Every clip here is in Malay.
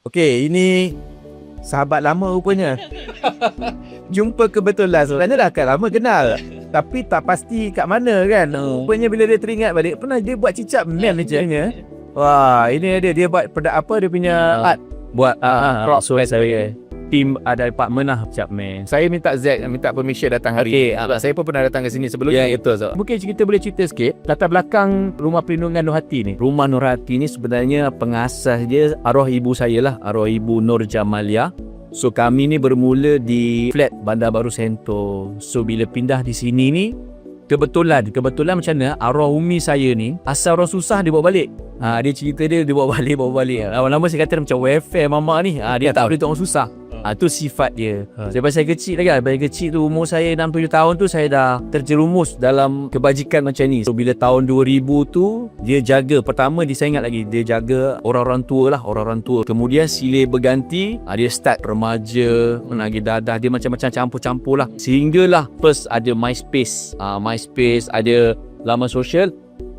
Okey, ini sahabat lama rupanya. Jumpa kebetulan. Sebenarnya dah akan lama kenal, tapi tak pasti kat mana kan. Rupanya bila dia teringat balik, pernah dia buat cicak mem macamnya. Wah, ini dia buat apa dia punya art. Buat so saya tim ada department lah cicak mem. Saya minta Zack minta permission datang hari. Sebab saya pun pernah datang ke sini sebelum Ya, ni. betul so. Mungkin kita boleh cerita sikit latar belakang Rumah Perlindungan Nur Hati ni. Rumah Nur Hati ni sebenarnya pengasas dia arwah ibu saya lah, arwah ibu Nur Jamalia. So kami ni bermula di flat Bandar Baru Sento. So bila pindah di sini ni kebetulan macam mana arwah umi saya ni asal orang susah dia bawa balik. Dia cerita dia bawa balik. Lama-lama saya kata macam welfare mama ni. Dia tak boleh tengok orang susah. Tu sifat dia. Daripada saya kecil lagi, daripada kecil tu umur saya 6-7 tahun tu saya dah terjerumus dalam kebajikan macam ni. So bila tahun 2000 tu dia jaga, pertama dia saya ingat lagi, dia jaga orang-orang tua. Kemudian silih berganti, dia start remaja, menagih dadah, dia macam-macam campur-campur lah. Sehinggalah first ada MySpace. MySpace ada laman sosial.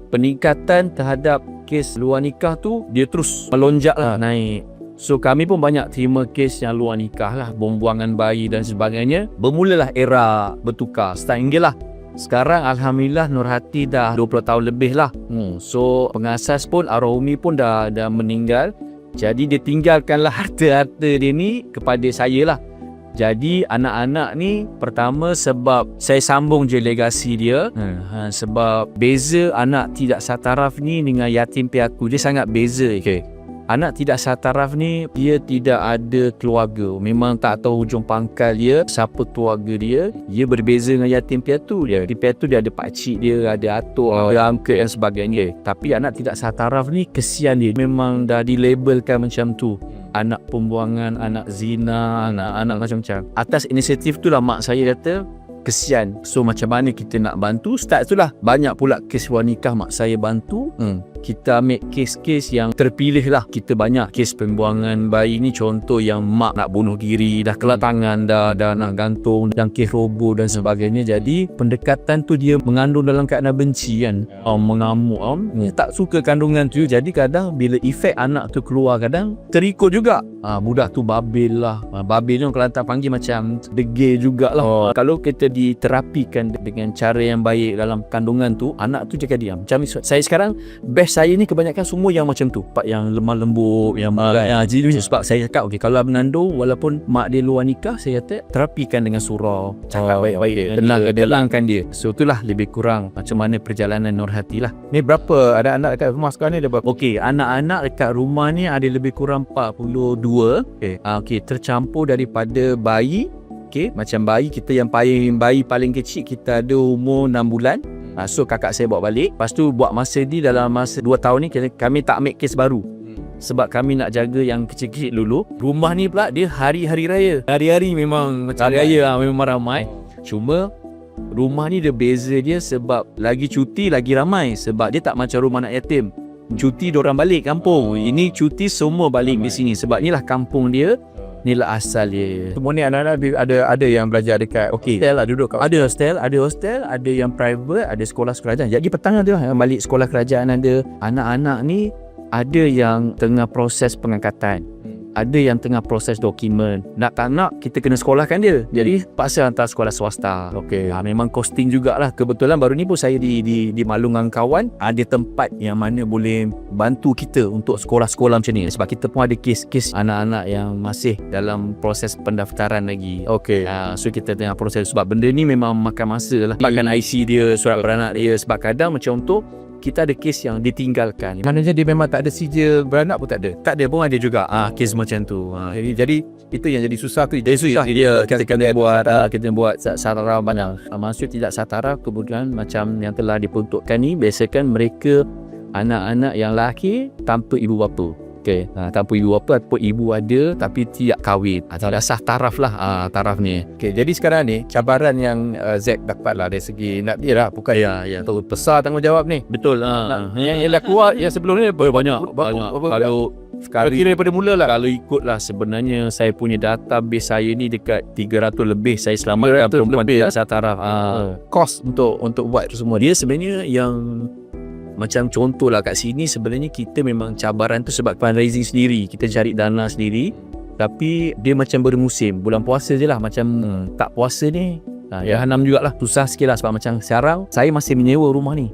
Peningkatan terhadap kes luar nikah tu dia terus melonjak lah, naik. So kami pun banyak terima kes yang luar nikah lah, pembuangan bayi dan sebagainya. Bermulalah era bertukar. Sehinggalah sekarang Alhamdulillah Nur Hati dah 20 tahun lebih lah. So pengasas pun arwah umi pun dah meninggal. Jadi dia tinggalkanlah harta-harta dia ni kepada saya lah. Jadi anak-anak ni pertama sebab saya sambung je legasi dia. Sebab beza anak tidak sataraf ni dengan yatim piatu dia sangat beza. Anak tidak sataraf ni dia tidak ada keluarga, memang tak tahu hujung pangkal dia, siapa keluarga dia. Dia berbeza dengan yatim piatu dia. Yatim piatu dia ada pakcik dia, ada atuk, ada uncle dan sebagainya. Tapi anak tidak sataraf ni kesian dia, memang dah dilabelkan macam tu. Anak pembuangan, anak zina, anak macam-macam. Atas inisiatif tu lah mak saya kata kesian. So macam mana kita nak bantu? Start tu lah banyak pula kes luar nikah mak saya bantu. Kita ambil kes-kes yang terpilih lah. Kita banyak kes pembuangan bayi ni, contoh yang mak nak bunuh diri, dah kelat tangan, dah nak gantung, dan kes roboh dan sebagainya. Jadi pendekatan tu dia mengandung dalam keadaan benci kan, mengamuk, tak suka kandungan tu. Jadi kadang bila efek anak tu keluar, kadang terikut juga. Budak tu babil lah. Babil ni kalau tak panggil macam degil jugalah. Kalau kita diterapikan dengan cara yang baik dalam kandungan tu, anak tu jaga diam. Macam saya sekarang, best saya ni kebanyakan semua yang macam tu, part yang lemah lembut, yang jadi sebab saya cakap kalau mengandung walaupun mak dia luar nikah, saya kata terapikan dengan surau, cakap baik-baik, tenangkan dia. So itulah lebih kurang macam mana perjalanan Nur Hati lah. Ni berapa ada anak dekat rumah sekarang ni, ada berapa? Okey, anak-anak dekat rumah ni ada lebih kurang 42. Okey, tercampur daripada bayi. Okey, macam bayi kita yang bayi paling kecil kita ada umur 6 bulan. So kakak saya bawa balik. Lepas tu buat masa ni, dalam masa 2 tahun ni kami tak ambil kes baru. Sebab kami nak jaga yang kecil-kecil dulu. Rumah ni pula dia hari-hari raya. Hari-hari memang macam raya, memang ramai. Cuma rumah ni dia beza dia sebab lagi cuti lagi ramai. Sebab dia tak macam rumah anak yatim. Cuti diorang balik kampung. Ini cuti semua balik di sini. Sebab inilah kampung dia. Inilah asal dia. Semua ni anak-anak ada yang belajar dekat hostel lah, duduk kat hostel. Ada hostel, ada yang private, ada sekolah kerajaan. Jadi petang tu yang balik sekolah kerajaan ada. Anak-anak ni ada yang tengah proses pengangkatan. Ada yang tengah proses dokumen. Nak tak nak kita kena sekolahkan dia. Jadi paksa hantar sekolah swasta. Memang costing jugalah. Kebetulan baru ni pun saya di Malungan kawan ada tempat yang mana boleh bantu kita untuk sekolah-sekolah macam ni. Sebab kita pun ada kes-kes anak-anak yang masih dalam proses pendaftaran lagi. So kita tengah proses. Sebab benda ni memang makan masa lah. Sebabkan IC dia, surat beranak dia. Sebab kadang macam untuk kita ada kes yang ditinggalkan. Maknanya dia memang tak ada sijil beranak pun tak ada? Tak ada pun ada juga kes macam tu. Jadi itu yang jadi susah tu. Jadi susah dia kita buat sataraf banyak. Maksud tidak sataraf kemudian macam yang telah diperuntukkan ni, biasakan mereka anak-anak yang lelaki tanpa ibu bapa. Tanpa ibu bapa ataupun ibu ada tapi tidak kahwin. Dah sah taraf lah taraf ni. Jadi sekarang ni cabaran yang Zack dapat lah dari segi nak dia lah, bukan tahu besar tanggungjawab ni. Betul. Yang dah keluar yang sebelum ni banyak. Kalau sekali daripada mula lah, kalau ikut lah sebenarnya saya punya database saya ni dekat 300 lebih saya selamatkan perempuan tidak sah taraf. Kos untuk buat tu semua dia sebenarnya yang Macam contohlah kat sini sebenarnya kita memang cabaran tu sebab fundraising sendiri, kita cari dana sendiri, tapi dia macam bermusim. Bulan puasa je lah, macam tak puasa ni Jahanam jugalah, susah sikit lah. Sebab macam sekarang saya masih menyewa rumah ni.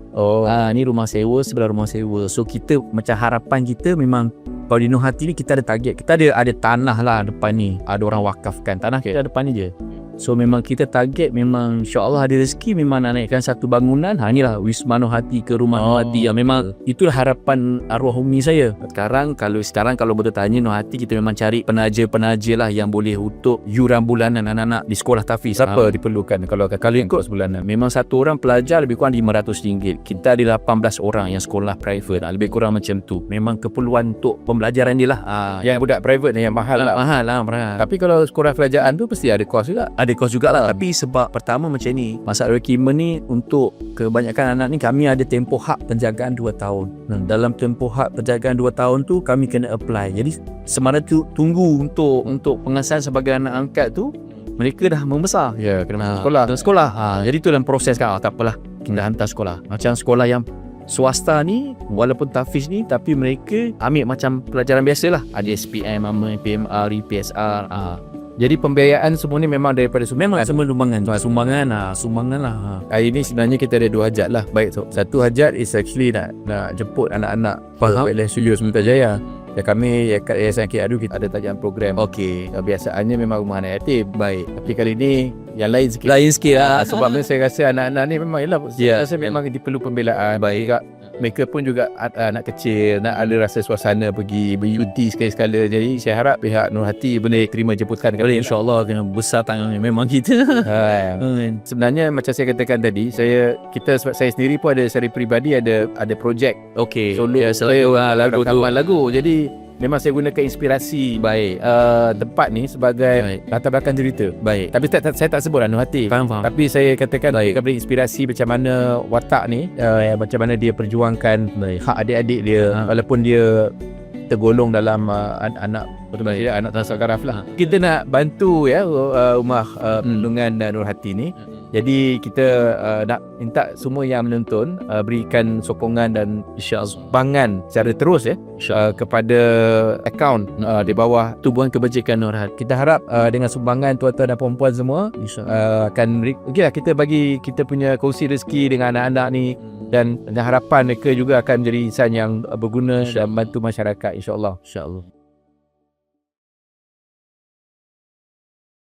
Ni rumah sewa, sebelah rumah sewa. So kita macam harapan kita memang kalau di Nur Hati ni kita ada target. Kita ada tanah lah depan ni, ada orang wakafkan tanah kita depan ni je. So memang kita target, memang insyaAllah ada rezeki, memang nak naikkan satu bangunan. Inilah Wisma Nur Hati ke Rumah Nur Hati. Memang itulah harapan arwah umi saya. Sekarang kalau betul tanya Nur Hati, kita memang cari penaja lah yang boleh untuk yuran bulanan anak-anak di sekolah tahfiz. Siapa diperlukan kalau ikut kos bulanan? Memang satu orang pelajar lebih kurang RM500. Kita ada 18 orang yang sekolah private, lebih kurang macam tu. Memang keperluan untuk pembelajaran dia lah. Yang budak private ni yang mahal lah. Mahal. Tapi kalau sekolah kerajaan tu pasti ada kos juga. Ada kos jugalah. Tapi sebab pertama macam ni, masalah requirement ni untuk kebanyakan anak ni, kami ada tempoh hak penjagaan 2 tahun. Dalam tempoh hak penjagaan 2 tahun tu kami kena apply. Jadi semasa tu tunggu untuk pengesahan sebagai anak angkat tu, mereka dah membesar. Ya, kena sekolah. Jadi tu dalam proses kan. Tak apalah, kita hantar sekolah. Macam sekolah yang swasta ni, walaupun tahfiz ni, tapi mereka ambil macam pelajaran biasa lah. Ada SPM, PMR, PSR. Jadi pembiayaan semua ni memang daripada Memang semua sumbangan lah. Hari ni sebenarnya kita ada 2 hajat lah. Baik, satu hajat is actually nak jemput anak-anak ke Studio Sementar Jaya. Ya, kami kat Yayasan K.Adu kita ada tajaman program. Okey. Biasaannya memang rumah anak yatim. Baik. Tapi kali ni yang lain sikit. Sebab saya rasa anak-anak ni memang saya rasa memang diperlu pembelaan. Baik. Mereka pun juga anak kecil, nak ada rasa suasana pergi bercuti sekali-sekala. Jadi saya harap pihak Nur Hati boleh terima jemputan kali. InsyaAllah kena besar tangannya memang kita. Sebenarnya macam saya katakan tadi, sebab saya sendiri pun ada secara peribadi ada projek. Okey. Solo lagu. Jadi memang saya gunakan inspirasi tempat ni sebagai latar belakang cerita. Baik. Tapi saya tak sebut Nur Hati. Faham. Tapi saya katakan daripada inspirasi macam mana watak ni, macam mana dia perjuangkan hak adik-adik dia, walaupun dia tergolong dalam anak transkaraf lah. Kita nak bantu rumah perlindungan Nur Hati ni. Jadi kita nak minta semua yang menonton berikan sokongan dan sumbangan secara terus kepada akaun di bawah Tubuhan Kebajikan Nur Hati. Kita harap dengan sumbangan tuan-tuan dan perempuan semua akan kita bagi kita punya kongsi rezeki dengan anak-anak ni, dan harapan mereka juga akan menjadi insan yang berguna dan membantu masyarakat, insya-Allah.